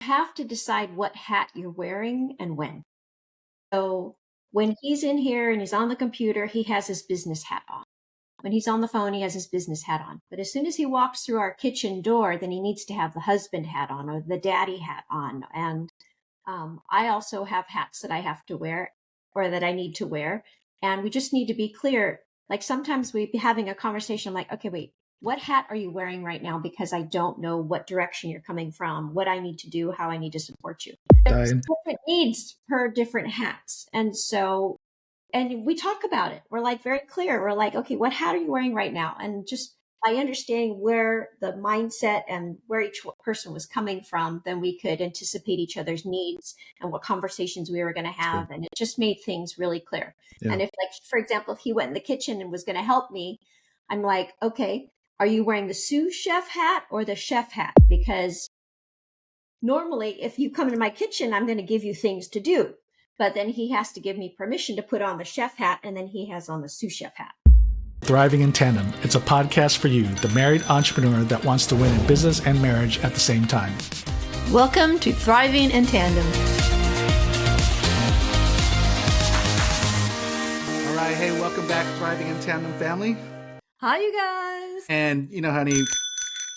have to decide what hat you're wearing and when. So when he's in here and he's on the computer, he has his business hat on. When he's on the phone, he has his business hat on. But as soon as he walks through our kitchen door, then he needs to have the husband hat on or the daddy hat on. And I also have hats that I have to wear or that I need to wear. And we just need to be clear. Like sometimes we'd be having a conversation like, okay, wait, what hat are you wearing right now? Because I don't know what direction you're coming from, what I need to do, how I need to support you. There's different needs per different hats. And we talk about it. We're like very clear. We're like, okay, what hat are you wearing right now? And just by understanding where the mindset and where each person was coming from, then we could anticipate each other's needs and what conversations we were going to have. And it just made things really clear. Yeah. And if, like, for example, if he went in the kitchen and was going to help me, I'm like, okay, are you wearing the sous chef hat or the chef hat? Because normally if you come into my kitchen, I'm going to give you things to do. But then he has to give me permission to put on the chef hat, and then he has on the sous chef hat. Thriving in Tandem. It's a podcast for you, the married entrepreneur that wants to win in business and marriage at the same time. Welcome to Thriving in Tandem. All right. Hey, welcome back, Thriving in Tandem family. Hi, you guys. And, honey,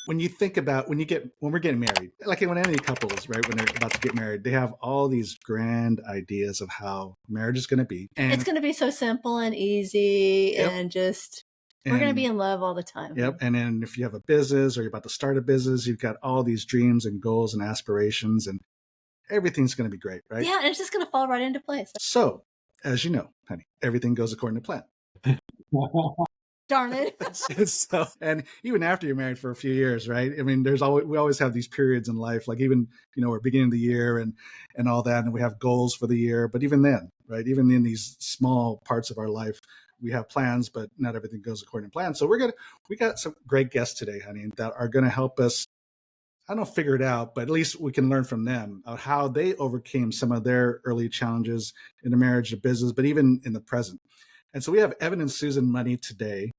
when you think about when we're getting married, like when any couples, right, when they're about to get married, they have all these grand ideas of how marriage is going to be. And it's going to be so simple and easy, yep. And just we're going to be in love all the time. Yep. And then if you have a business or you're about to start a business, you've got all these dreams and goals and aspirations, and everything's going to be great, right? Yeah, and it's just going to fall right into place. So, as you know, honey, everything goes according to plan. Darn it. So, and even after you're married for a few years, right? I mean, we always have these periods in life, like even, we're beginning of the year and all that, and we have goals for the year. But even then, right? Even in these small parts of our life, we have plans, but not everything goes according to plan. So we got some great guests today, honey, that are going to help us, I don't know, figure it out, but at least we can learn from them of how they overcame some of their early challenges in the marriage, the business, but even in the present. And so we have Evan and Susan Money today.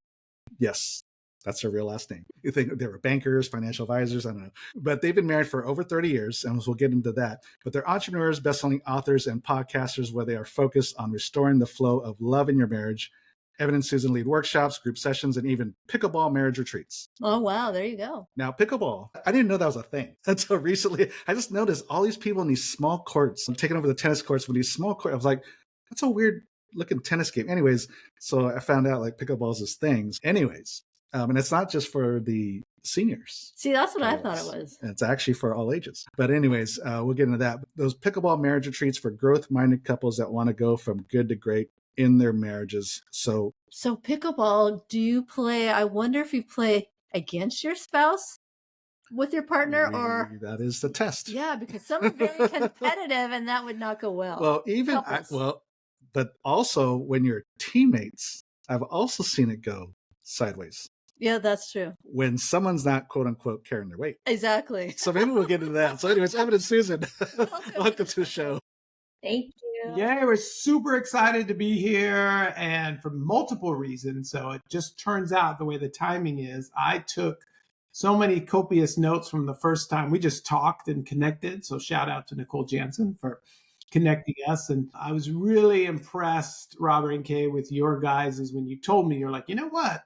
Yes, that's their real last name. You think they were bankers, financial advisors, I don't know. But they've been married for over 30 years, and we'll get into that. But they're entrepreneurs, best-selling authors, and podcasters where they are focused on restoring the flow of love in your marriage. Evan and Susan lead workshops, group sessions, and even pickleball marriage retreats. Oh, wow. There you go. Now, pickleball, I didn't know that was a thing until recently. I just noticed all these people in these small courts. I'm taking over the tennis courts with these small courts. I was like, that's a weird looking tennis game. Anyways, so I found out like pickleball is this thing. Anyways, and it's not just for the seniors. See, that's what I thought it was. It's actually for all ages. But anyways, we'll get into that. Those pickleball marriage retreats for growth-minded couples that want to go from good to great in their marriages. So pickleball, do you play, I wonder if you play against your spouse with your partner or... That is the test. Yeah, because some are very competitive and that would not go well. Well, but also when you're teammates, I've also seen it go sideways. Yeah, that's true. When someone's not, quote unquote, carrying their weight. Exactly. So maybe we'll get into that. So anyways, Evan and Susan, welcome to the show. Thank you. Yeah, we're super excited to be here, and for multiple reasons. So it just turns out the way the timing is, I took so many copious notes from the first time we just talked and connected. So shout out to Nicole Jansen for connecting us. And I was really impressed, Robert and Kay, with your guys is when you told me, you're like, you know what?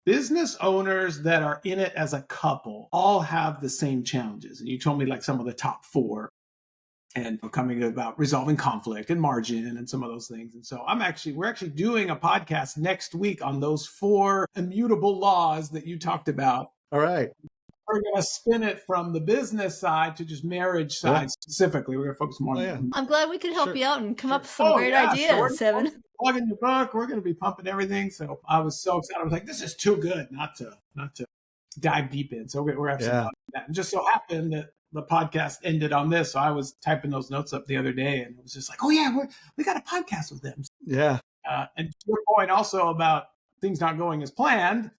Business owners that are in it as a couple all have the same challenges. And you told me like some of the top 4 and coming about resolving conflict and margin and some of those things. And so we're actually doing a podcast next week on those 4 immutable laws that you talked about. All right. We're going to spin it from the business side to just marriage side specifically. We're going to focus more on that. I'm glad we could help you out and come up with some great ideas, Evan. Plugging your book, we're going to be pumping everything. So I was so excited. I was like, this is too good not to dive deep in. So we're absolutely doing that. And just so happened that the podcast ended on this. So I was typing those notes up the other day and it was just like, oh yeah, we got a podcast with them. Yeah. And to your point also about things not going as planned,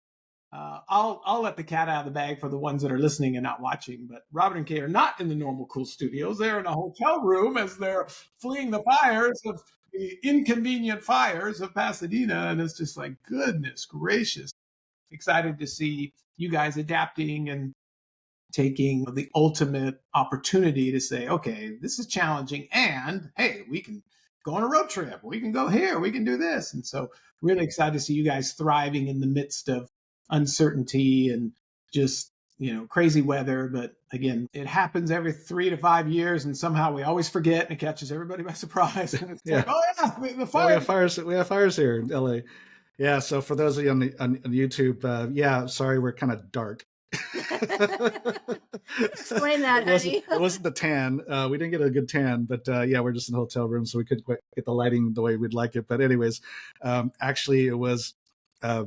I'll let the cat out of the bag for the ones that are listening and not watching. But Robert and Kay are not in the normal cool studios. They're in a hotel room as they're fleeing the inconvenient fires of Pasadena. And it's just like, goodness gracious. Excited to see you guys adapting and taking the ultimate opportunity to say, okay, this is challenging. And hey, we can go on a road trip. We can go here. We can do this. And so really excited to see you guys thriving in the midst of uncertainty and just, crazy weather. But again, it happens every 3 to 5 years. And somehow we always forget and it catches everybody by surprise. And it's like, oh yeah, the fire. We have fires here in LA. Yeah. So for those of you on YouTube, sorry, we're kind of dark. Explain that, honey. It wasn't the tan. We didn't get a good tan, but we're just in a hotel room, so we couldn't quite get the lighting the way we'd like it. But anyways, actually, it was a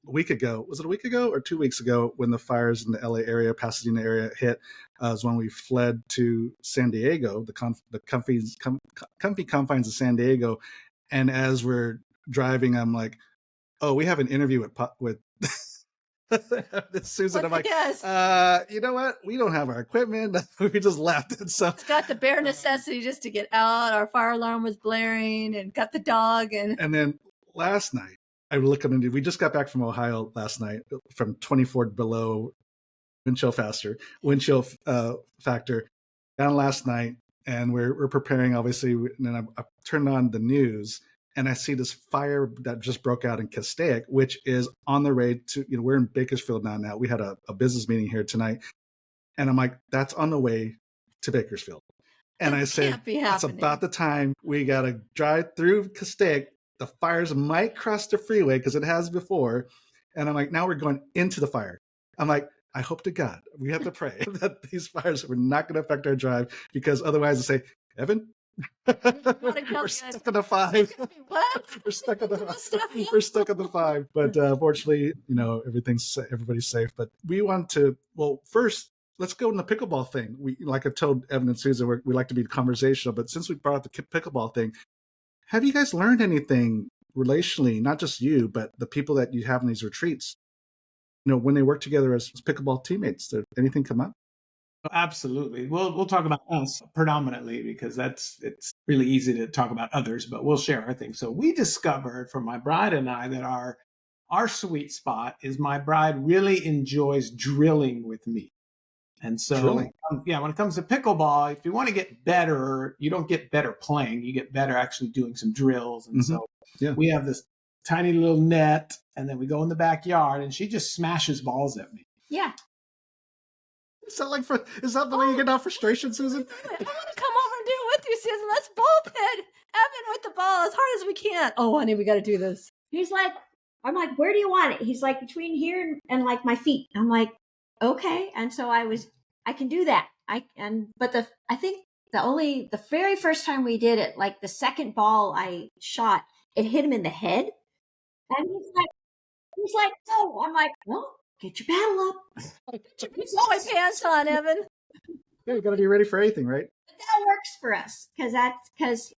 week ago. Was it a week ago or 2 weeks ago when the fires in the LA area, Pasadena area hit? Was when we fled to San Diego, the comfy confines of San Diego. And as we're driving, I'm like, oh, we have an interview with Susan. I'm like, yes. You know what? We don't have our equipment. We just left it. So it's got the bare necessity just to get out. Our fire alarm was blaring and got the dog. And then last night, I look at it. We just got back from Ohio last night from 24 below wind chill factor down last night. And we're preparing, obviously. And then I turned on the news and I see this fire that just broke out in Castaic, which is on the way to, we're in Bakersfield now. We had a business meeting here tonight. And I'm like, that's on the way to Bakersfield. And I said, that's about the time we got to drive through Castaic. The fires might cross the freeway because it has before. And I'm like, now we're going into the fire. I'm like, I hope to God, we have to pray that these fires are not going to affect our drive, because otherwise I say, Evan, we're stuck on the 5. What? We're stuck on the 5. But fortunately, everybody's safe. But we want to, first, let's go in the pickleball thing. We, like I told Evan and Susan, we like to be conversational. But since we brought up the pickleball thing, have you guys learned anything relationally, not just you, but the people that you have in these retreats? When they work together as pickleball teammates, did anything come up? Absolutely. We'll talk about us predominantly because it's really easy to talk about others, but we'll share our things. So we discovered from my bride and I that our sweet spot is my bride really enjoys drilling with me. And so, when it comes to pickleball, if you want to get better, you don't get better playing. You get better actually doing some drills. And so we have this tiny little net, and then we go in the backyard, and she just smashes balls at me. Yeah. Is that the way you get out frustration, Susan? I want to come over and do it with you, Susan. Let's ball pit Evan with the ball as hard as we can. Oh, honey, we got to do this. I'm like, where do you want it? He's like, between here and like my feet. I'm like, okay. And so I can do that. I think the very first time we did it, like the second ball I shot, it hit him in the head. And he's like, no. I'm like, well, get your paddle up. Put my pants on, Evan. Yeah, you got to be ready for anything, right? But that works for us because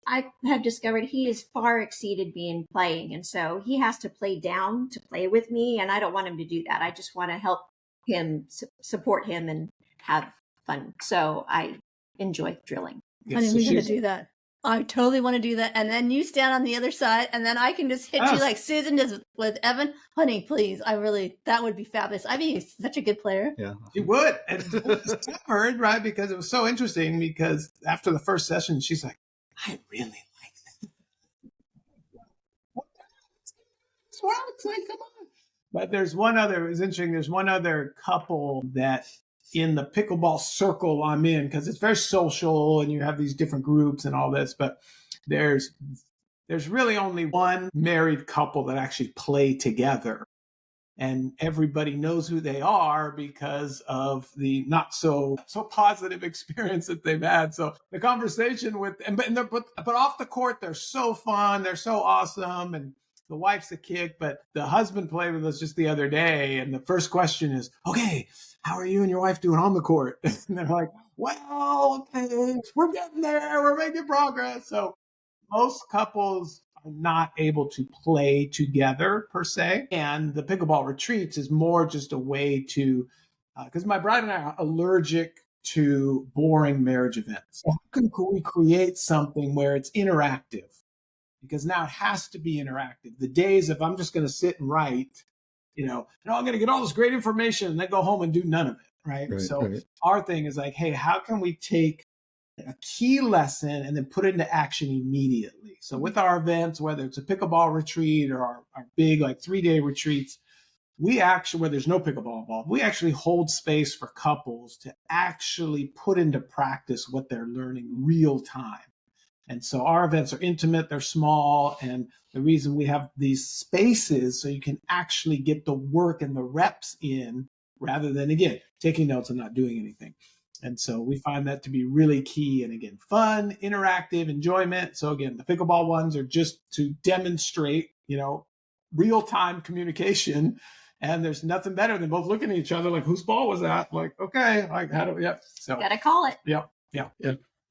I have discovered he is far exceeded me in playing. And so he has to play down to play with me. And I don't want him to do that. I just want to help him, support him, and have fun. So I enjoy drilling. Yes, honey, we're going to do that. I totally want to do that. And then you stand on the other side, and then I can just hit you like Susan does with Evan. Honey, please. That would be fabulous. I mean, he's such a good player. Yeah. He would. And it's heard, right? Because it was so interesting, because after the first session, she's like, I really like that. What's wrong? It's like, come on. But it was interesting. There's one other couple that in the pickleball circle I'm in, because it's very social and you have these different groups and all this, but there's really only one married couple that actually play together, and everybody knows who they are because of the not so positive experience that they've had. So the conversation but off the court, they're so fun, they're so awesome, and the wife's a kick. But the husband played with us just the other day, and the first question is, okay, how are you and your wife doing on the court? And they're like, well, okay, we're getting there. We're making progress. So most couples are not able to play together per se. And the pickleball retreats is more just a way to, because my bride and I are allergic to boring marriage events. So how can we create something where it's interactive? Because now it has to be interactive. The days of I'm just going to sit and write, I'm going to get all this great information and then go home and do none of it. right? Right, So right. our thing is like, hey, how can we take a key lesson and then put it into action immediately? So with our events, whether it's a pickleball retreat or our big like 3-day retreats, we actually, where there's no pickleball involved, we actually hold space for couples to actually put into practice what they're learning real time. And so our events are intimate, they're small. And the reason we have these spaces so you can actually get the work and the reps in rather than, again, taking notes and not doing anything. And so we find that to be really key. And again, fun, interactive, enjoyment. So again, the pickleball ones are just to demonstrate, real-time communication. And there's nothing better than both looking at each other like, whose ball was that? Like, okay, like how do we, yep. So Gotta call it. yep.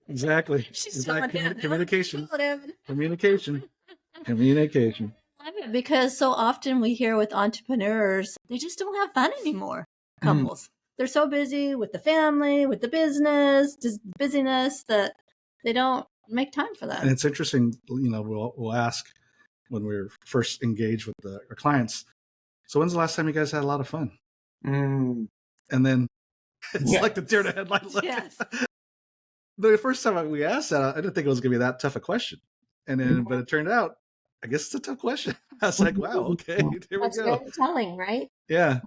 Exactly. She's Exactly. telling him. Communication. Communication. Communication. Because so often we hear with entrepreneurs, they just don't have fun anymore. Couples. They're so busy with the family, with the business, just busyness that they don't make time for that. And it's interesting, we'll ask when we're first engaged with our clients, so when's the last time you guys had a lot of fun? And then it's like the deer in the headlight look. Yes. The first time we asked that, I didn't think it was going to be that tough a question. And then, but it turned out, I guess it's a tough question. I was like, wow, okay, here we That's go. very telling, right? Yeah.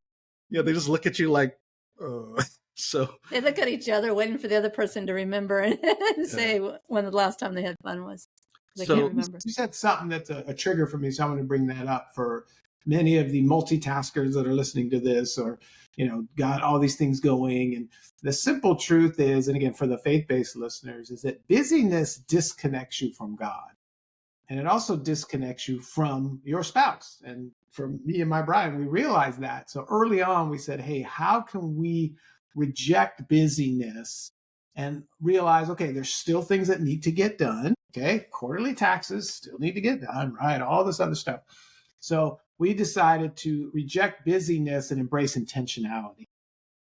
Yeah, they just look at you like, so. They look at each other waiting for the other person to remember and say when the last time they had fun was. They can't remember. You said something that's a trigger for me, so I'm going to bring that up for many of the multitaskers that are listening to this or, got all these things going. And the simple truth is, and again, for the faith-based listeners, is that busyness disconnects you from God. And it also disconnects you from your spouse. And for me and my bride, we realized that. So early on, we said, hey, how can we reject busyness and realize, okay, there's still things that need to get done. Okay, quarterly taxes still need to get done, right? All this other stuff. So we decided to reject busyness and embrace intentionality.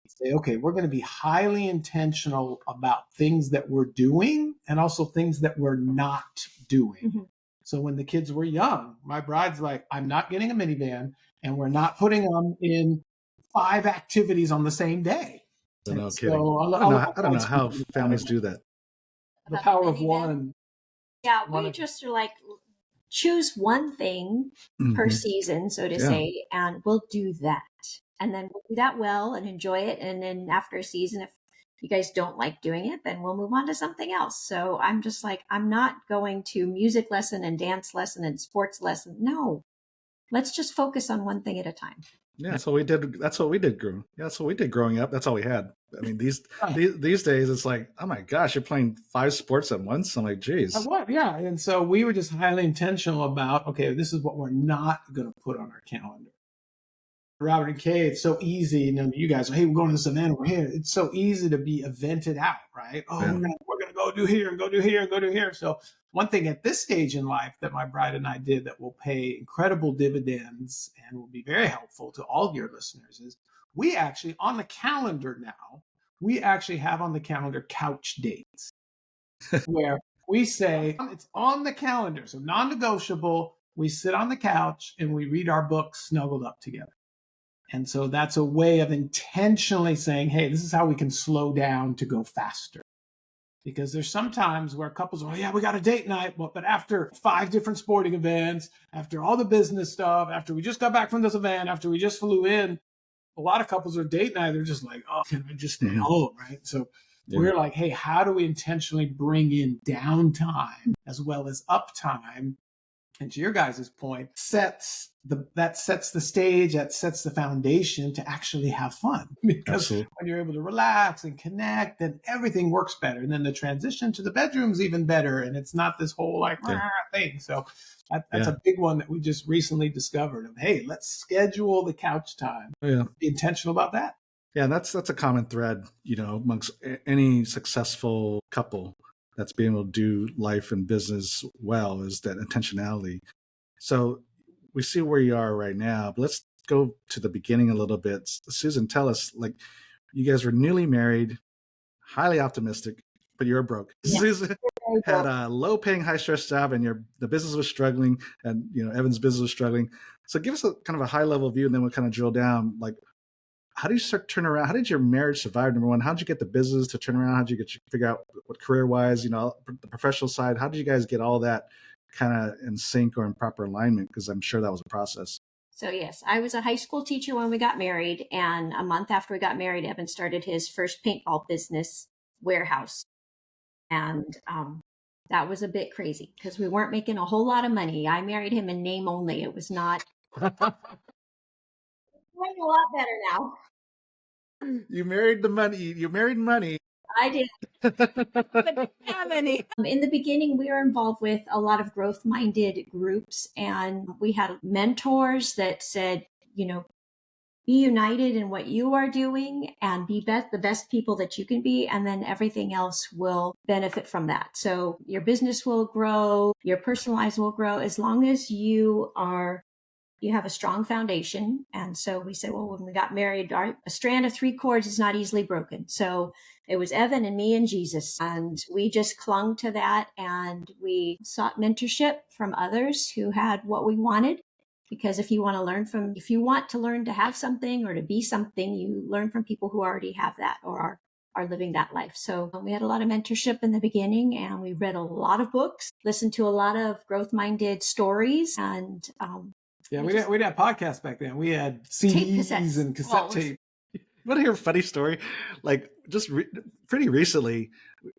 Say, okay, we're going to be highly intentional about things that we're doing and also things that we're not doing. Mm-hmm. So when the kids were young, my bride's like, I'm not getting a minivan and we're not putting them in 5 activities on the same day. No so kidding. I don't know how families do that. The power of one. Yeah, we just are like, choose one thing per season, so to say, and we'll do that. And then we'll do that well and enjoy it. And then after a season, if you guys don't like doing it, then we'll move on to something else. So I'm just like, I'm not going to music lesson and dance lesson and sports lesson. No, let's just focus on one thing at a time. Yeah, that's what we did. That's what we did growing up. That's all we had. I mean, these days, it's like, oh my gosh, you're playing 5 sports at once. I'm like, geez. Yeah. And so we were just highly intentional about, okay, this is what we're not going to put on our calendar. Robert and Kay, it's so easy. You guys are, hey, we're going to this event. We're here. It's so easy to be evented out, right? Oh, yeah. We're going to go do here and go do here and go do here. So one thing at this stage in life that my bride and I did that will pay incredible dividends and will be very helpful to all of your listeners is we actually, on the calendar now, we actually have on the calendar couch dates where we say it's on the calendar. So non-negotiable, we sit on the couch and we read our books snuggled up together. And so that's a way of intentionally saying, hey, this is how we can slow down to go faster. Because there's sometimes where couples are, oh, yeah, we got a date night. But after 5 different sporting events, after all the business stuff, after we just got back from this event, after we just flew in, a lot of couples are date night. They're just like, oh, can I just stay home, right? So we're like, hey, how do we intentionally bring in downtime as well as uptime? And to your guys' point, that sets the stage, that sets the foundation to actually have fun. Because when you're able to relax and connect, then everything works better. And then the transition to the bedroom's even better. And it's not this whole thing. So that's a big one that we just recently discovered of, hey, let's schedule the couch time. Be intentional about that. Yeah, that's a common thread, amongst any successful couple that's being able to do life and business well is that intentionality. So we see where you are right now, but let's go to the beginning a little bit. Susan, tell us, like, you guys were newly married, highly optimistic, but you were broke. Yeah. Susan had a low-paying, high-stress job, and the business was struggling, and Evan's business was struggling. So give us a kind of a high-level view, and then we'll kind of drill down, like, how did you start turn around? How did your marriage survive? Number one, how did you get the business to turn around? How did you figure out what career wise, the professional side? How did you guys get all that kind of in sync or in proper alignment? Because I'm sure that was a process. So yes, I was a high school teacher when we got married, and a month after we got married, Evan started his first paintball business warehouse. And that was a bit crazy because we weren't making a whole lot of money. I married him in name only. It was not doing a lot better now. You married the money. You married money. I did. But didn't have any. In the beginning, we were involved with a lot of growth-minded groups, and we had mentors that said, be united in what you are doing and be the best people that you can be. And then everything else will benefit from that. So your business will grow, your personal lives will grow as long as you have a strong foundation. And so we said, well, when we got married, a strand of 3 cords is not easily broken. So it was Evan and me and Jesus. And we just clung to that. And we sought mentorship from others who had what we wanted. Because if you want to learn to have something or to be something, you learn from people who already have that or are living that life. So we had a lot of mentorship in the beginning, and we read a lot of books, listened to a lot of growth-minded stories, and we didn't have podcasts back then. We had CDs and cassette tape. You want to hear a funny story? Like just pretty recently,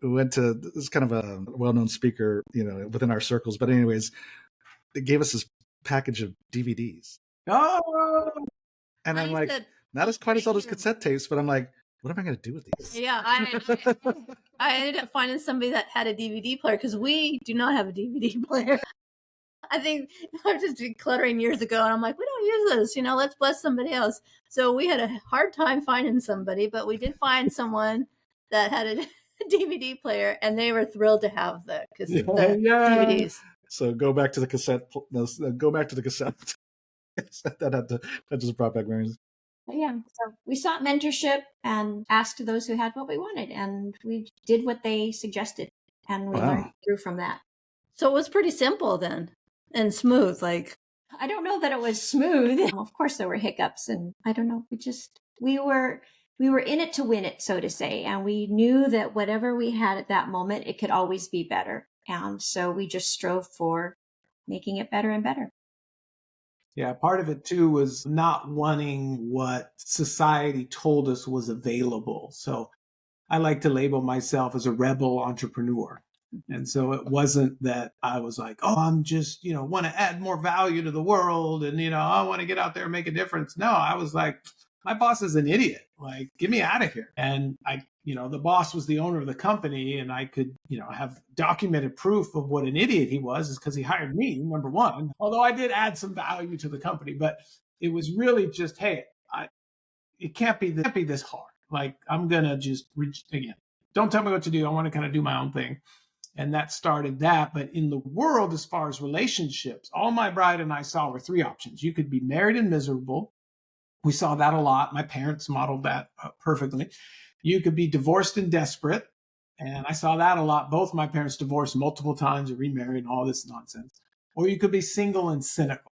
we went to this kind of a well-known speaker, within our circles. But anyways, they gave us this package of DVDs. Oh, and I'm like, not as quite as old as cassette tapes, but I'm like, what am I going to do with these? Yeah, I ended up finding somebody that had a DVD player because we do not have a DVD player. I think I was just decluttering years ago, and I'm like, we don't use this, let's bless somebody else. So we had a hard time finding somebody, but we did find someone that had a DVD player, and they were thrilled to have the DVDs. So go back to the cassette. Go back to the cassette. that just brought back memories. Yeah. So we sought mentorship and asked those who had what we wanted, and we did what they suggested, and we learned through from that. So it was pretty simple then and smooth. Like, I don't know that it was smooth. Of course, there were hiccups, and I don't know. We were in it to win it, so to say, and we knew that whatever we had at that moment, it could always be better. And so we just strove for making it better and better. Yeah, part of it too was not wanting what society told us was available. So I like to label myself as a rebel entrepreneur. And so it wasn't that I was like, oh, I'm just, want to add more value to the world and, I want to get out there and make a difference. No, I was like, my boss is an idiot. Like, get me out of here. And the boss was the owner of the company, and I could, have documented proof of what an idiot he was is because he hired me, number one. Although I did add some value to the company, but it was really just, hey, it can't be this hard. Like, I'm going to just, again, don't tell me what to do. I want to kind of do my own thing. And that started that. But in the world, as far as relationships, all my bride and I saw were 3 options. You could be married and miserable. We saw that a lot. My parents modeled that perfectly. You could be divorced and desperate. And I saw that a lot. Both my parents divorced multiple times and remarried and all this nonsense. Or you could be single and cynical.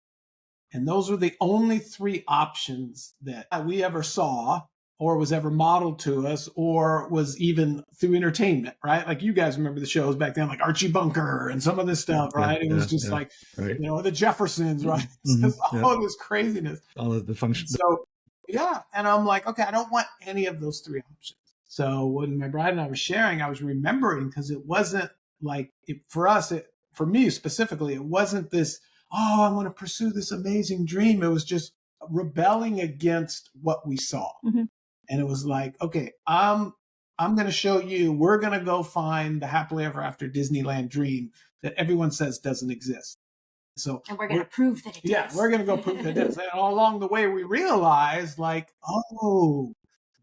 And those were the only 3 options that we ever saw or was ever modeled to us or was even through entertainment, right? Like you guys remember the shows back then, like Archie Bunker and some of this stuff, right? It was just like, right. The Jeffersons, right? All this craziness. All of the functions. So, yeah. And I'm like, okay, I don't want any of those 3 options. So when my bride and I were sharing, I was remembering because it wasn't like, for me specifically, it wasn't this, oh, I want to pursue this amazing dream. It was just rebelling against what we saw. Mm-hmm. And it was like, okay, I'm going to show you, we're going to go find the happily ever after Disneyland dream that everyone says doesn't exist. And we're going to prove that it does. Yeah, we're going to go prove that it does. And all along the way, we realized like, oh,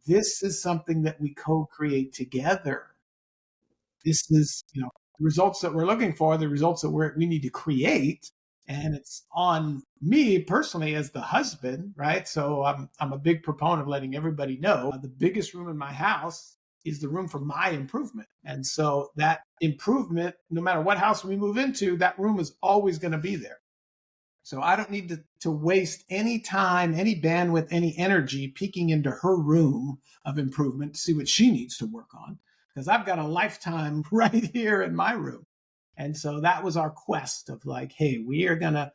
this is something that we co-create together. This is, the results that we're looking for, the results that we need to create. And it's on me personally as the husband, right? So I'm a big proponent of letting everybody know the biggest room in my house is the room for my improvement. And so that improvement, no matter what house we move into, that room is always going to be there. So I don't need to waste any time, any bandwidth, any energy peeking into her room of improvement to see what she needs to work on, because I've got a lifetime right here in my room. And so that was our quest of like, hey, we are going to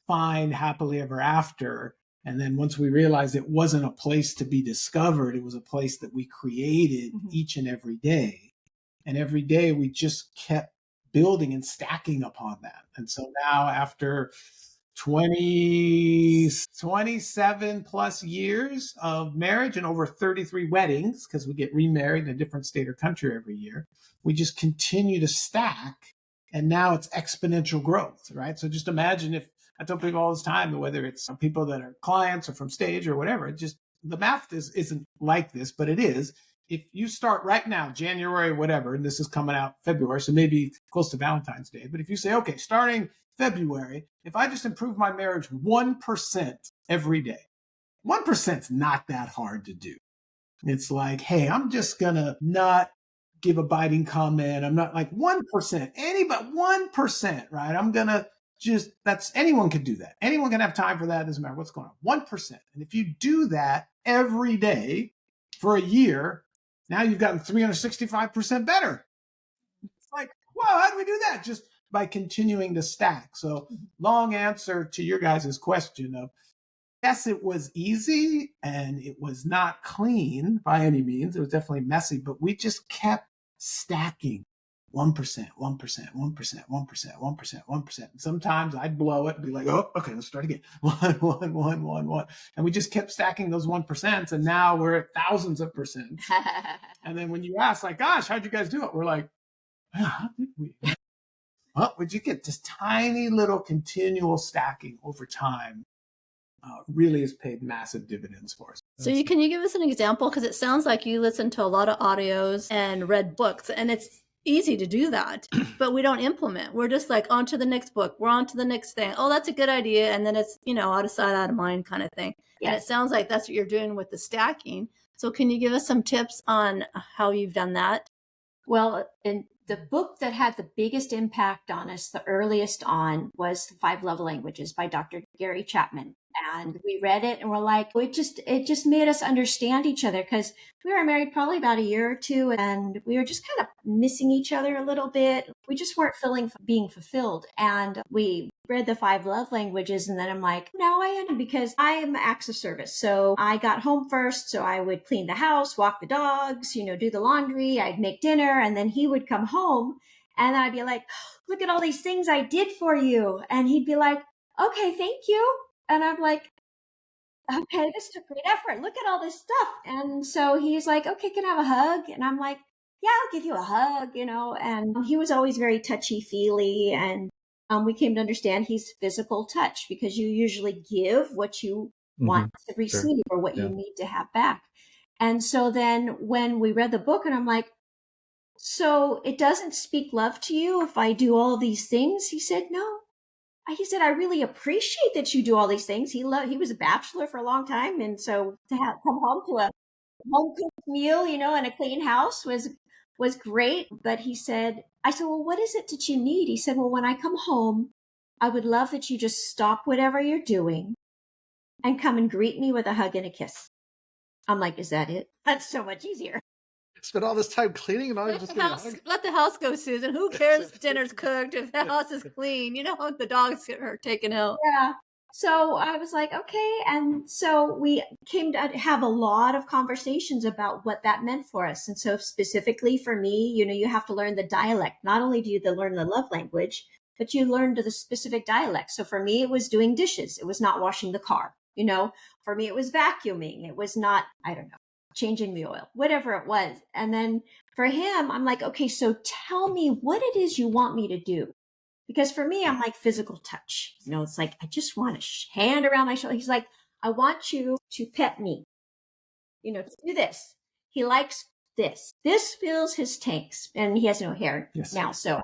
find happily ever after. And then once we realized it wasn't a place to be discovered, it was a place that we created each and every day. And every day we just kept building and stacking upon that. And so now after 27 plus years of marriage and over 33 weddings, because we get remarried in a different state or country every year, we just continue to stack. And now it's exponential growth, right? So just imagine if I tell people all this time, whether it's people that are clients or from stage or whatever, it just the math isn't like this, but it is. If you start right now, January, whatever, and this is coming out February, so maybe close to Valentine's Day, but if you say, okay, starting February, if I just improve my marriage 1% every day, 1% is not that hard to do. It's like, hey, I'm just going to not give a biting comment. I'm not like 1%, any but 1%, right? I'm going to anyone can do that. Anyone can have time for that. It doesn't matter what's going on. 1%. And if you do that every day for a year, now you've gotten 365% better. It's like, wow, how do we do that? Just by continuing to stack. So long answer to your guys' question of, yes, it was easy and it was not clean by any means. It was definitely messy, but we just kept stacking 1%, 1%, 1%, 1%, 1%, 1%. And sometimes I'd blow it and be like, oh, okay, let's start again. 1. And we just kept stacking those 1%. And now we're at thousands of percent. And then when you ask, like, gosh, how'd you guys do it? We're like, how did we? Well, would you get this tiny little continual stacking over time? Really has paid massive dividends for us. So can you give us an example? Because it sounds like you listen to a lot of audios and read books, and it's easy to do that, but we don't implement. We're just like on to the next book. We're on to the next thing. Oh, that's a good idea. And then it's, out of sight, out of mind kind of thing. Yes. And it sounds like that's what you're doing with the stacking. So can you give us some tips on how you've done that? Well, in the book that had the biggest impact on us, the earliest on, was The 5 Love Languages by Dr. Gary Chapman. And we read it and we're like, it just made us understand each other, because we were married probably about a year or two and we were just kind of missing each other a little bit. We just weren't being fulfilled. And we read The 5 Love Languages. And then I'm like, now I am, because I am acts of service. So I got home first. So I would clean the house, walk the dogs, do the laundry. I'd make dinner. And then he would come home and I'd be like, look at all these things I did for you. And he'd be like, okay, thank you. And I'm like, okay, this took great effort. Look at all this stuff. And so he's like, okay, can I have a hug? And I'm like, yeah, I'll give you a hug, and he was always very touchy-feely. And we came to understand he's physical touch, because you usually give what you want to receive or what you need to have back. And so then when we read the book, and I'm like, so it doesn't speak love to you if I do all these things? He said, no. He said, I really appreciate that you do all these things. He was a bachelor for a long time. And so to come home to a home cooked meal, and a clean house was great. But I said, well, what is it that you need? He said, well, when I come home, I would love that you just stop whatever you're doing and come and greet me with a hug and a kiss. I'm like, is that it? That's so much easier. Spend all this time cleaning and all let the house go, Susan. Who cares if dinner's cooked, if the house is clean? The dogs are taken out. Yeah. So I was like, okay. And so we came to have a lot of conversations about what that meant for us. And so specifically for me, you have to learn the dialect. Not only do you learn the love language, but you learn the specific dialect. So for me, it was doing dishes. It was not washing the car. For me, it was vacuuming. It was not, I don't know, changing the oil, whatever it was. And then for him, I'm like, okay, so tell me what it is you want me to do. Because for me, I'm like physical touch. It's like, I just want a hand around my shoulder. He's like, I want you to pet me, to do this. He likes this. This fills his tanks, and he has no hair now. So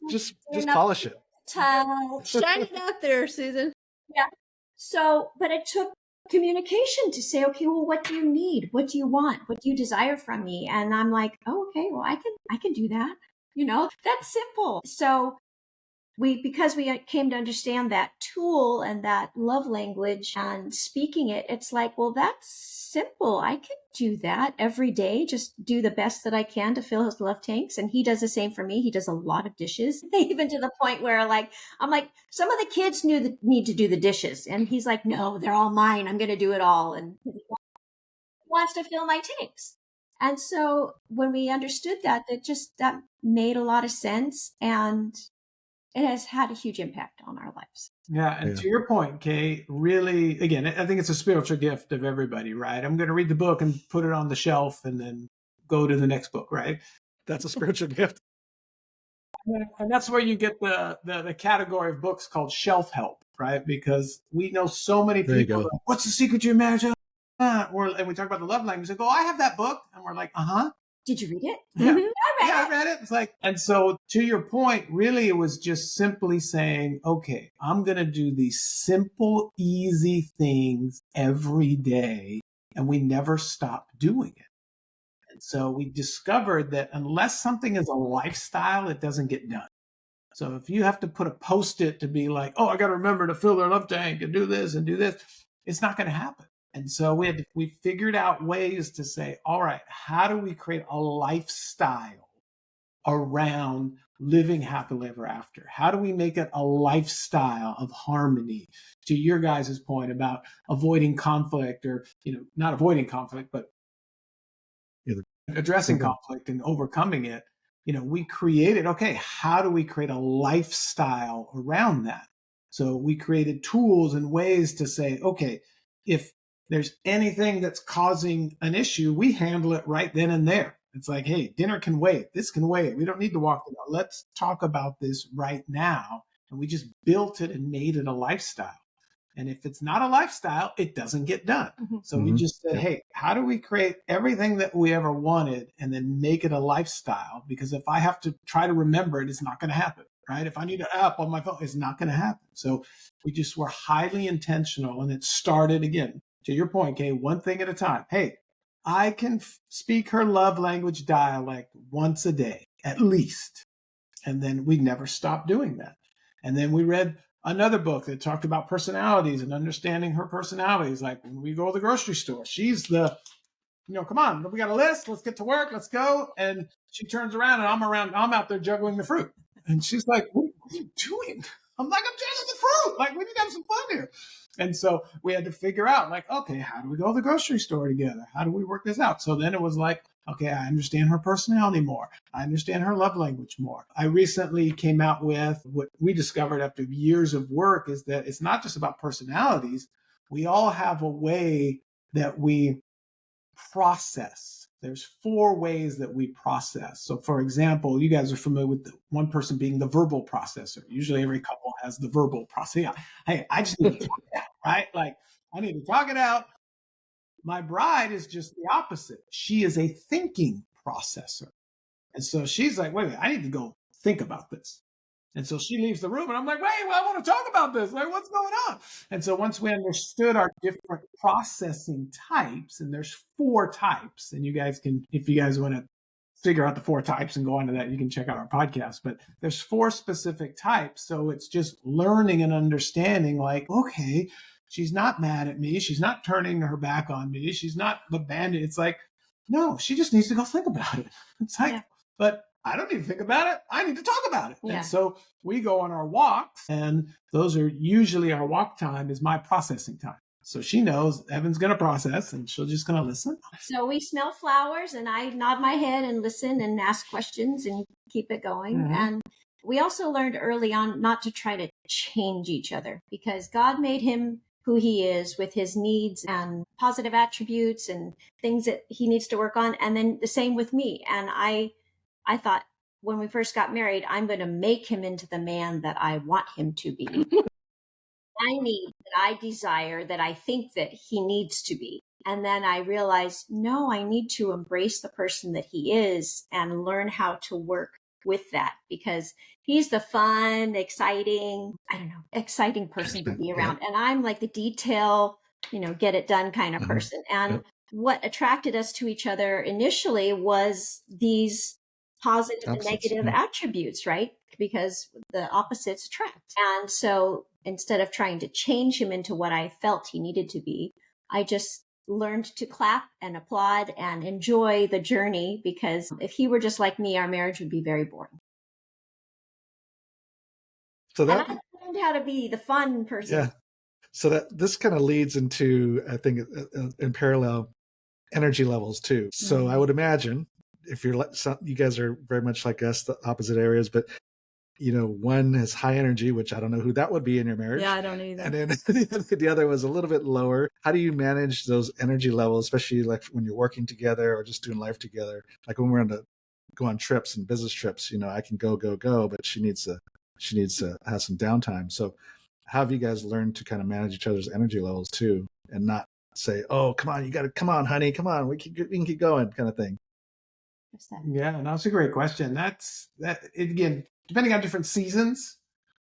just polish it. Shine it out there, Susan. Yeah. So, but it took communication to say, okay, well, what do you need? What do you want? What do you desire from me? And I'm like, oh, okay, well, I can do that. That's simple. So because we came to understand that tool and that love language and speaking it, it's like, well, that's simple. I can do that every day. Just do the best that I can to fill his love tanks. And he does the same for me. He does a lot of dishes, even to the point where I'm like, some of the kids need to do the dishes. And he's like, no, they're all mine. I'm going to do it all. And he wants to fill my tanks. And so when we understood that, that made a lot of sense. And it has had a huge impact on our lives. Yeah. And to your point, Kay, really, again, I think it's a spiritual gift of everybody, right? I'm going to read the book and put it on the shelf and then go to the next book, right? That's a spiritual gift. And that's where you get the category of books called shelf help, right? Because we know so many people, like, what's the secret to your marriage? And we talk about the love language. They go, I have that book. And we're like, Did you read it? Yeah. Mm-hmm. I read it. It's like, and so to your point, really, it was just simply saying, okay, I'm going to do these simple, easy things every day. And we never stop doing it. And so we discovered that unless something is a lifestyle, it doesn't get done. So if you have to put a Post-it to be like, oh, I got to remember to fill their love tank and do this, it's not going to happen. And so we figured out ways to say, all right, how do we create a lifestyle around living happily ever after? How do we make it a lifestyle of harmony? To your guys' point about avoiding conflict, or, not avoiding conflict, but addressing conflict and overcoming it. We created, okay, how do we create a lifestyle around that? So we created tools and ways to say, okay, if there's anything that's causing an issue, we handle it right then and there. It's like, hey, dinner can wait. This can wait. We don't need to walk it out. Let's talk about this right now. And we just built it and made it a lifestyle. And if it's not a lifestyle, it doesn't get done. Mm-hmm. So we just said, hey, how do we create everything that we ever wanted and then make it a lifestyle? Because if I have to try to remember it, it's not going to happen, right? If I need an app on my phone, it's not going to happen. So we just were highly intentional. And it started, again, to your point, Kay, one thing at a time. Hey, I can speak her love language dialect once a day, at least. And then we never stopped doing that. And then we read another book that talked about personalities and understanding her personalities. Like when we go to the grocery store, she's the, come on, we got a list. Let's get to work. Let's go. And she turns around and I'm out there juggling the fruit. And she's like, what are you doing? I'm like, I'm juggling the fruit. Like, we need to have some fun here. And so we had to figure out, like, okay, how do we go to the grocery store together? How do we work this out? So then it was like, okay, I understand her personality more. I understand her love language more. I recently came out with what we discovered after years of work is that it's not just about personalities. We all have a way that we process. There's 4 ways that we process. So for example, you guys are familiar with one person being the verbal processor. Usually every couple has the verbal process. Yeah. Hey, I just need to talk it out, right? Like, I need to talk it out. My bride is just the opposite. She is a thinking processor. And so she's like, wait, I need to go think about this. And so she leaves the room and I'm like, wait, well, I want to talk about this. Like, what's going on? And so once we understood our different processing types, and there's 4 types, and you guys can, if you guys want to figure out the 4 types and go on to that, you can check out our podcast, but there's 4 specific types. So it's just learning and understanding, like, okay, she's not mad at me. She's not turning her back on me. She's not abandoned. It's like, no, she just needs to go think about it. It's like, but I don't need to think about it. I need to talk about it. Yeah. And so we go on our walks, and those are usually our walk time is my processing time. So she knows Evan's going to process and she'll just going to listen. So we smell flowers and I nod my head and listen and ask questions and keep it going. Mm-hmm. And we also learned early on not to try to change each other, because God made him who he is with his needs and positive attributes and things that he needs to work on. And then the same with me. And I thought when we first got married, I'm going to make him into the man that I want him to be. I need, that I desire, that I think that he needs to be. And then I realized, no, I need to embrace the person that he is and learn how to work with that, because he's the fun, exciting person to be around. And I'm like the detail, get it done kind of person. And what attracted us to each other initially was these positive and negative attributes, right? because the opposites attract. And so instead of trying to change him into what I felt he needed to be, I just learned to clap and applaud and enjoy the journey, because if he were just like me, our marriage would be very boring. So And that, I learned how to be the fun person. yeah. So that this kind of leads into, I think, in parallel, energy levels too. So I would imagine if you're you guys are very much like us, the opposite areas, but one has high energy, which I don't know who that would be in your marriage. Yeah, I don't either. And then the other was a little bit lower. How do you manage those energy levels, especially like when you're working together or just doing life together? Like when we're go on trips and business trips, I can go, but she needs to have some downtime. So how have you guys learned to kind of manage each other's energy levels too, and not say, "Oh, come on, honey, come on, we can keep going," kind of thing? Yeah, and that's a great question. Again, depending on different seasons,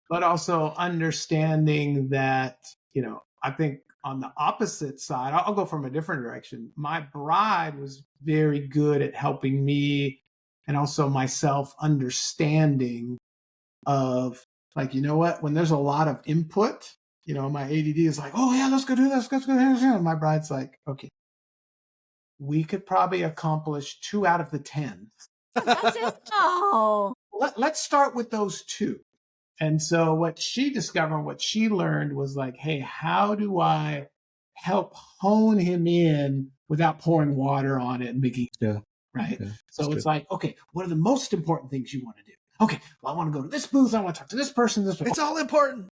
but also understanding that, I think on the opposite side, I'll go from a different direction. My bride was very good at helping me and also myself understanding of, like, you know what, when there's a lot of input, my ADD is like, oh yeah, let's go do this, let's go do this. And my bride's like, okay, we could probably accomplish 2 out of the 10. That's it. Oh, Let's start with those 2. And so what she discovered, what she learned was like, hey, how do I help hone him in without pouring water on it and making right? Yeah, so it's like, okay, what are the most important things you want to do? Okay, well, I want to go to this booth. I want to talk to this person. It's all important.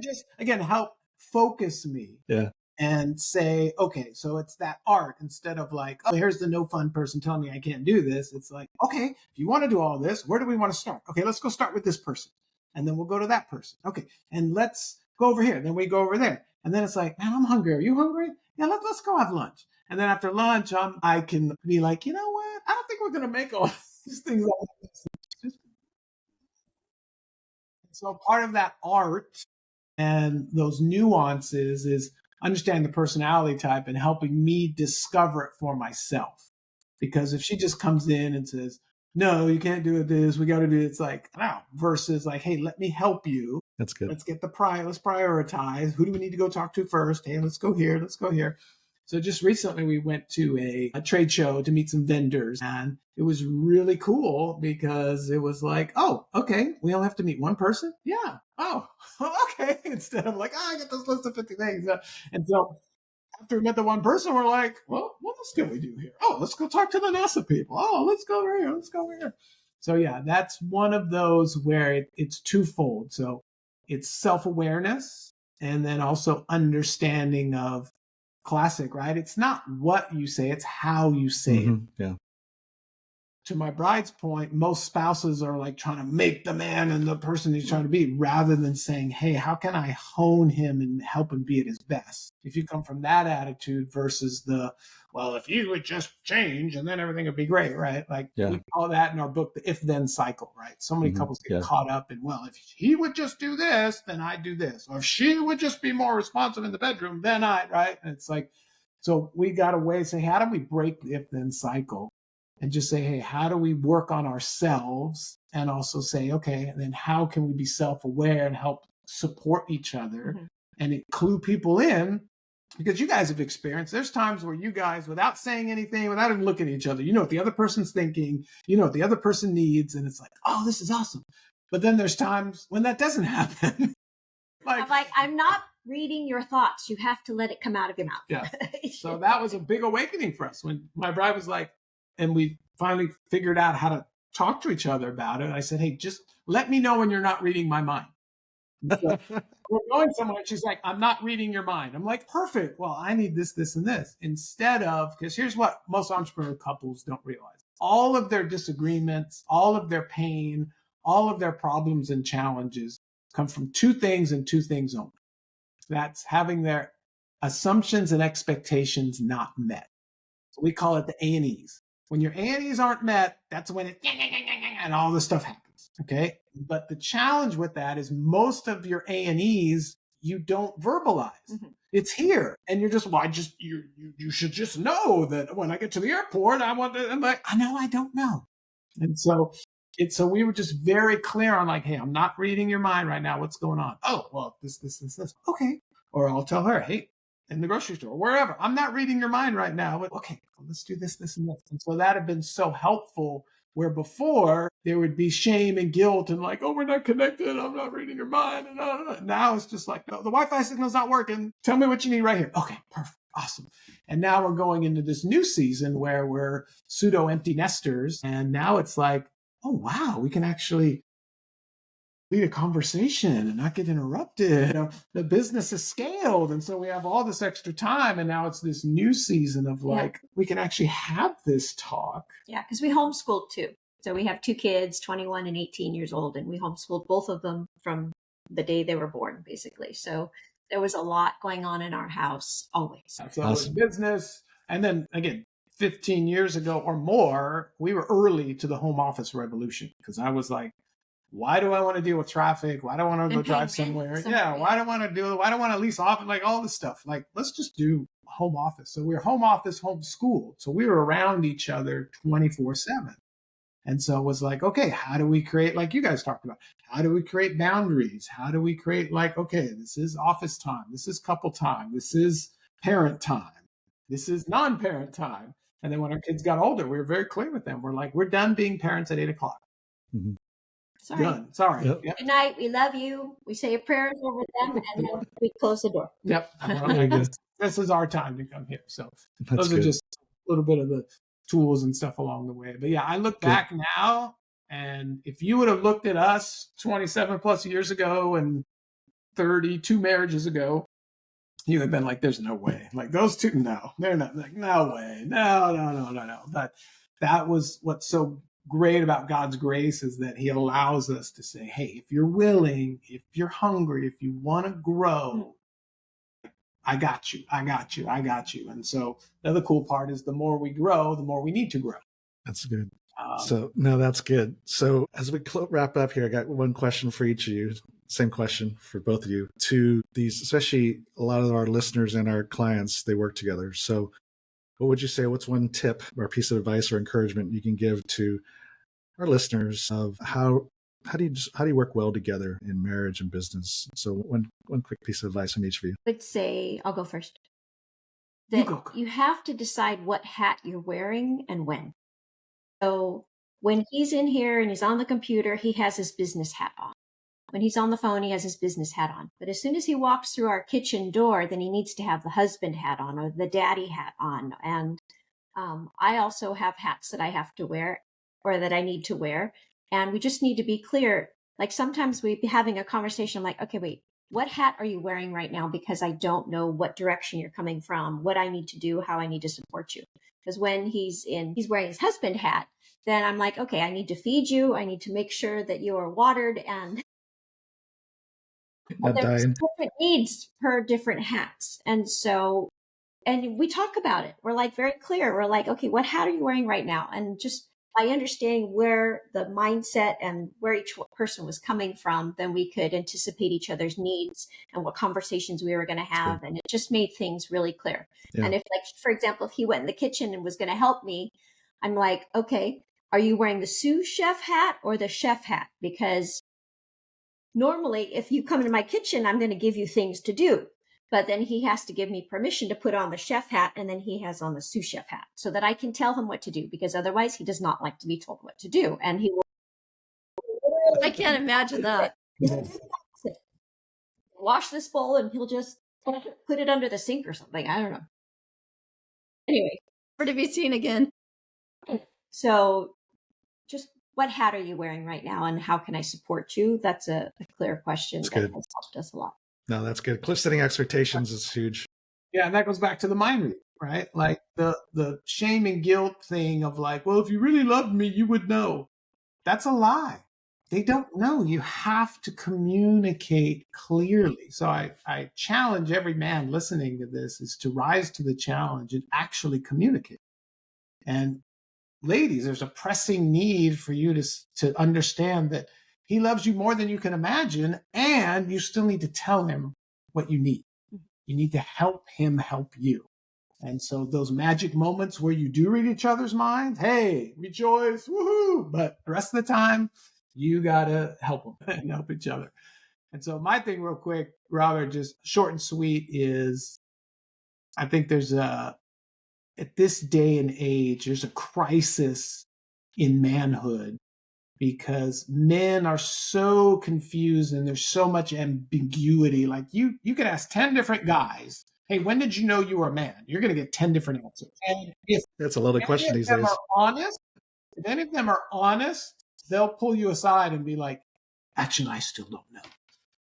Just, again, help focus me. Yeah. And say, okay, so it's that art, instead of like, oh, here's the no fun person telling me I can't do this. It's like, okay, if you want to do all this, where do we want to start? Okay, let's go start with this person. And then we'll go to that person. Okay, and let's go over here. Then we go over there. And then it's like, man, I'm hungry. Are you hungry? Yeah, let's go have lunch. And then after lunch, I can be like, you know what? I don't think we're going to make all these things. So part of that art and those nuances is understanding the personality type and helping me discover it for myself. Because if she just comes in and says, no, you can't do this, we got to do it, it's like, wow, versus like, hey, let me help you. That's good. Let's get let's prioritize. Who do we need to go talk to first? Hey, let's go here, let's go here. So just recently we went to a trade show to meet some vendors, and it was really cool because it was like, oh, okay, we only have to meet one person? Yeah. Oh, okay. Instead of like, I get this list of 50 things. And so after we met the one person, we're like, well, what else can we do here? Oh, let's go talk to the NASA people. Oh, let's go over here. Let's go over here. So yeah, that's one of those where it's twofold. So it's self-awareness and then also understanding of classic, right? It's not what you say, it's how you say it. Yeah. To my bride's point, most spouses are like trying to make the man and the person he's trying to be, rather than saying, hey, how can I hone him and help him be at his best? If you come from that attitude versus well, if you would just change and then everything would be great, right? Like we call that in our book, the if-then cycle, right? So many couples get caught up in, well, if he would just do this, then I'd do this. Or if she would just be more responsive in the bedroom, then right? And it's like, so we got a way to say, how do we break the if-then cycle? And just say, hey, how do we work on ourselves? And also say, okay, and then how can we be self-aware and help support each other and clue people in? Because you guys have experienced, there's times where you guys, without saying anything, without even looking at each other, you know what the other person's thinking, you know what the other person needs, and it's like, oh, this is awesome. But then there's times when that doesn't happen. I'm not reading your thoughts. You have to let it come out of your mouth. Yeah. So that was a big awakening for us when my bride was like, and we finally figured out how to talk to each other about it. I said, hey, just let me know when you're not reading my mind. So we're going somewhere. She's like, I'm not reading your mind. I'm like, perfect. Well, I need this, this, and this. Instead of, because here's what most entrepreneur couples don't realize. All of their disagreements, all of their pain, all of their problems and challenges come from 2 things and 2 things only. That's having their assumptions and expectations not met. So we call it the A&Es. When your A&Es aren't met, that's when it and all this stuff happens. Okay. But the challenge with that is most of your A&Es you don't verbalize. It's here. And you're just, well, you should just know that when I get to the airport, I want to, I'm like, I know I don't know. And so So we were just very clear on like, hey, I'm not reading your mind right now. What's going on? Oh, well, this. Okay. Or I'll tell her, hey, in the grocery store, wherever, I'm not reading your mind right now. But okay, well, let's do this, and this. And so that had been so helpful, where before there would be shame and guilt and like, oh, we're not connected. I'm not reading your mind. And now it's just like, no, the Wi-Fi signal's not working. Tell me what you need right here. Okay, perfect. Awesome. And now we're going into this new season where we're pseudo empty nesters. And now it's like, oh, wow, we can actually lead a conversation and not get interrupted. The business is scaled. And so we have all this extra time. And now it's this new season of like, we can actually have this talk. Yeah, because we homeschooled too. So we have two kids, 21 and 18 years old, and we homeschooled both of them from the day they were born, basically. So there was a lot going on in our house always. So it was business. And then again, 15 years ago or more, we were early to the home office revolution, because I was like, why do I want to deal with traffic? Why do I want to go drive somewhere? Why do I want to lease office? Like all this stuff. Like, let's just do home office. So we were home office, homeschooled. So we were around each other 24/7. And so it was like, okay, how do we create, like you guys talked about, how do we create boundaries? How do we create like, okay, this is office time. This is couple time. This is parent time. This is non-parent time. And then when our kids got older, we were very clear with them. We're like, we're done being parents at 8:00. Mm-hmm. Sorry. Done. Sorry. Yep. Good night. We love you. We say a prayer over them, and then we close the door. Yep. This is our time to come here. So those are good. just a little bit of the tools and stuff along the way. But yeah, I look back now, and if you would have looked at us 27 plus years ago and 32 marriages ago, you would have been like, there's no way. Like those two, no, they're not, like, no way. No. But that was what's so great about God's grace, is that he allows us to say, hey, if you're willing, if you're hungry, if you want to grow, I got you. And so the other cool part is the more we grow, the more we need to grow. That's good. That's good. So as we wrap up here, I got one question for each of you. Same question for both of you. To these, especially a lot of our listeners and our clients, they work together. So what would you say, what's one tip or piece of advice or encouragement you can give to our listeners of how do you work well together in marriage and business? So one quick piece of advice from each of you. I would say, I'll go first. That you have to decide what hat you're wearing and when. So when he's in here and he's on the computer, he has his business hat on. When he's on the phone, he has his business hat on. But as soon as he walks through our kitchen door, then he needs to have the husband hat on or the daddy hat on. And I also have hats that I have to wear or that I need to wear. And we just need to be clear. Like sometimes we'd be having a conversation like, okay, wait, what hat are you wearing right now? Because I don't know what direction you're coming from, what I need to do, how I need to support you. Because when he's wearing his husband hat, then I'm like, okay, I need to feed you. I need to make sure that you are watered, and there's different needs per different hats. And so, and we talk about it. We're like very clear. We're like, okay, what hat are you wearing right now? And just by understanding where the mindset and where each person was coming from, then we could anticipate each other's needs and what conversations we were going to have. And it just made things really clear. Yeah. And if, like, for example, if he went in the kitchen and was going to help me, I'm like, okay, are you wearing the sous chef hat or the chef hat? Because normally if you come into my kitchen, I'm going to give you things to do. But then he has to give me permission to put on the chef hat, and then he has on the sous chef hat so that I can tell him what to do, because otherwise he does not like to be told what to do. And he will. I can't imagine that. Wash this bowl, and he'll just put it under the sink or something. I don't know. Anyway. For to be seen again. So just what hat are you wearing right now, and how can I support you? That's a clear question that has helped us a lot. No, that's good. Cliff setting expectations is huge. Yeah, and that goes back to the mind read, right? Like the shame and guilt thing of like, well, if you really loved me, you would know. That's a lie. They don't know. You have to communicate clearly. So I challenge every man listening to this is to rise to the challenge and actually communicate. And ladies, there's a pressing need for you to understand that he loves you more than you can imagine, and you still need to tell him what you need. You need to help him help you. And so those magic moments where you do read each other's minds, hey, rejoice, woohoo. But the rest of the time, you got to help them and help each other. And so my thing real quick, Robert, just short and sweet is I think there's at this day and age, there's a crisis in manhood because men are so confused and there's so much ambiguity. Like you can ask 10 different guys, hey, when did you know you were a man? You're going to get 10 different answers. And if That's a loaded question these days. If any of them are honest, they'll pull you aside and be like, actually, I still don't know.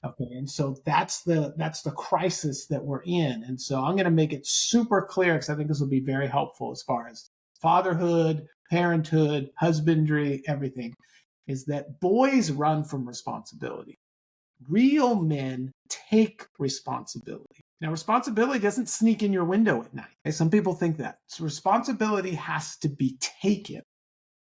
Okay, and so that's the crisis that we're in. And so I'm going to make it super clear because I think this will be very helpful as far as fatherhood, parenthood, husbandry, everything, is that boys run from responsibility. Real men take responsibility. Now, responsibility doesn't sneak in your window at night. Okay? Some people think that. So responsibility has to be taken.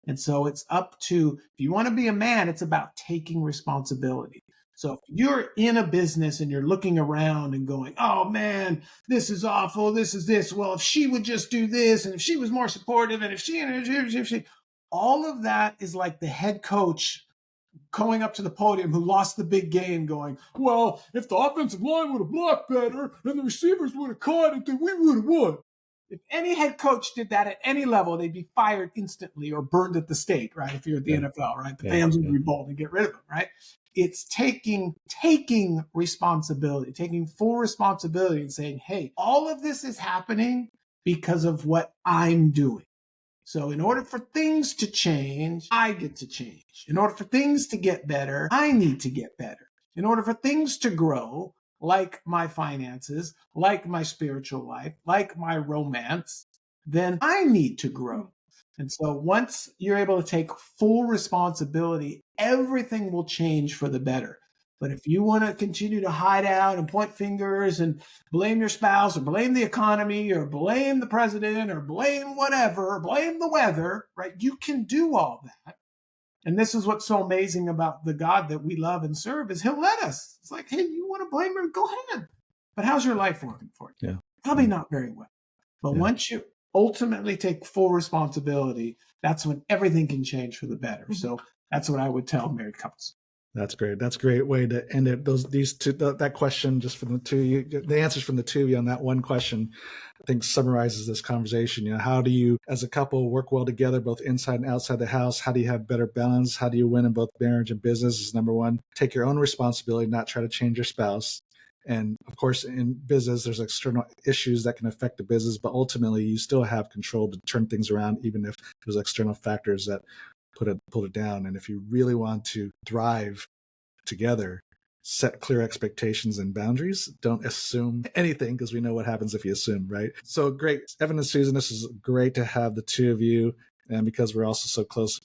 And so it's up to, if you want to be a man, it's about taking responsibility. So if you're in a business and you're looking around and going, oh man, this is awful, this is this. Well, if she would just do this, and if she was more supportive, and if she, all of that is like the head coach going up to the podium who lost the big game going, well, if the offensive line would have blocked better and the receivers would have caught it, then we would have won. If any head coach did that at any level, they'd be fired instantly or burned at the stake, right? If you're at the NFL, right? The fans would revolt and get rid of them, right? It's taking responsibility, taking full responsibility and saying, hey, all of this is happening because of what I'm doing. So in order for things to change, I get to change. In order for things to get better, I need to get better. In order for things to grow, like my finances, like my spiritual life, like my romance, then I need to grow. And so once you're able to take full responsibility, everything will change for the better. But if you want to continue to hide out and point fingers and blame your spouse or blame the economy or blame the president or blame whatever, or blame the weather, right? You can do all that. And this is what's so amazing about the God that we love and serve is he'll let us. It's like, hey, you want to blame him? Go ahead. But how's your life working for you? Yeah. Probably not very well. But once you ultimately take full responsibility, that's when everything can change for the better. So that's what I would tell married couples. That's great. That's a great way to end it. That question, just from the two of you, the answers from the two of you on that one question, I think summarizes this conversation. How do you, as a couple, work well together, both inside and outside the house? How do you have better balance? How do you win in both marriage and business? Is number one. Take your own responsibility, not try to change your spouse. And of course, in business, there's external issues that can affect the business, but ultimately, you still have control to turn things around, even if there's external factors that pull it down. And if you really want to thrive together, set clear expectations and boundaries. Don't assume anything, because we know what happens if you assume, right? So great. Evan and Susan, this is great to have the two of you. And because we're also so close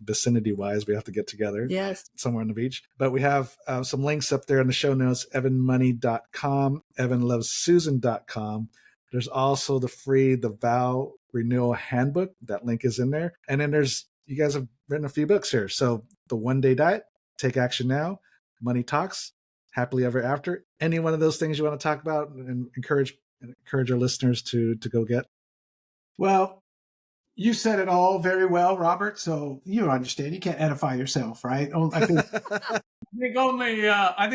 vicinity wise, we have to get together somewhere on the beach. But we have some links up there in the show notes, evanmoney.com, evanlovessusan.com. There's also the vow renewal handbook. That link is in there. And then you guys have written a few books here. So the 1-Day Diet, Take Action Now, Money Talks, Happily Ever After. Any one of those things you want to talk about and encourage our listeners to go get? Well, you said it all very well, Robert. So you understand. You can't edify yourself, right? I think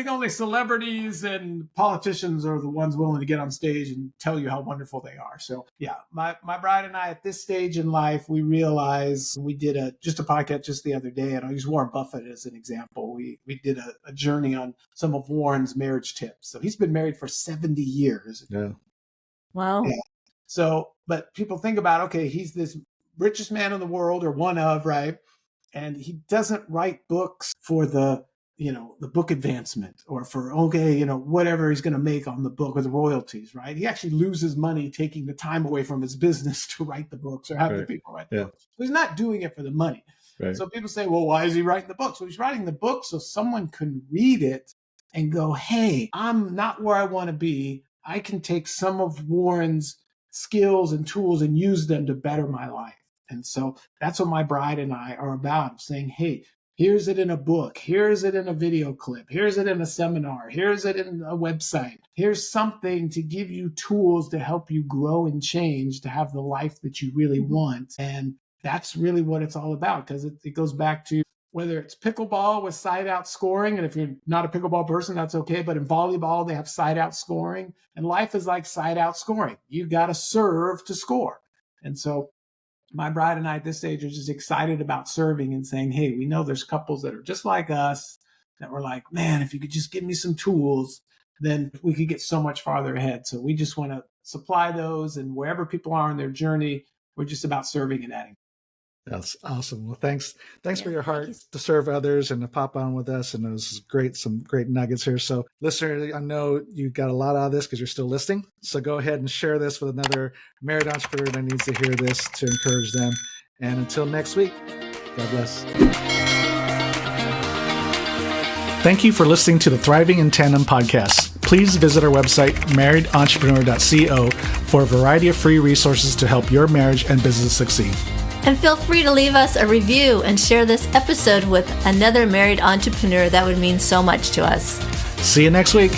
only celebrities and politicians are the ones willing to get on stage and tell you how wonderful they are. So yeah, my bride and I at this stage in life, we realize we did a podcast just the other day, and I'll use Warren Buffett as an example. We did a journey on some of Warren's marriage tips. So he's been married for 70 years. Yeah. Wow. Yeah. So, but people think about, okay, he's this richest man in the world, or one of, right? And he doesn't write books for the book advancement or for, whatever he's going to make on the book or the royalties, right? He actually loses money taking the time away from his business to write the books or have the people write the books. So he's not doing it for the money. Right. So people say, well, why is he writing the book? So he's writing the book so someone can read it and go, hey, I'm not where I want to be. I can take some of Warren's skills and tools and use them to better my life. And so that's what my bride and I are about, saying, hey, Here's it in a book. Here's it in a video clip. Here's it in a seminar. Here's it in a website. Here's something to give you tools to help you grow and change to have the life that you really want. And that's really what it's all about, because it goes back to whether it's pickleball with side out scoring. And if you're not a pickleball person, that's okay. But in volleyball, they have side out scoring. And life is like side out scoring. You got to serve to score. And so my bride and I at this stage are just excited about serving and saying, hey, we know there's couples that are just like us that were like, man, if you could just give me some tools, then we could get so much farther ahead. So we just want to supply those, and wherever people are on their journey, we're just about serving and adding. That's awesome. Well, thanks for your heart to serve others and to pop on with us. And it was great, some great nuggets here. So listener, I know you got a lot out of this because you're still listening. So go ahead and share this with another married entrepreneur that needs to hear this to encourage them. And until next week, God bless. Thank you for listening to the Thriving in Tandem podcast. Please visit our website, marriedentrepreneur.co, for a variety of free resources to help your marriage and business succeed. And feel free to leave us a review and share this episode with another married entrepreneur. That would mean so much to us. See you next week.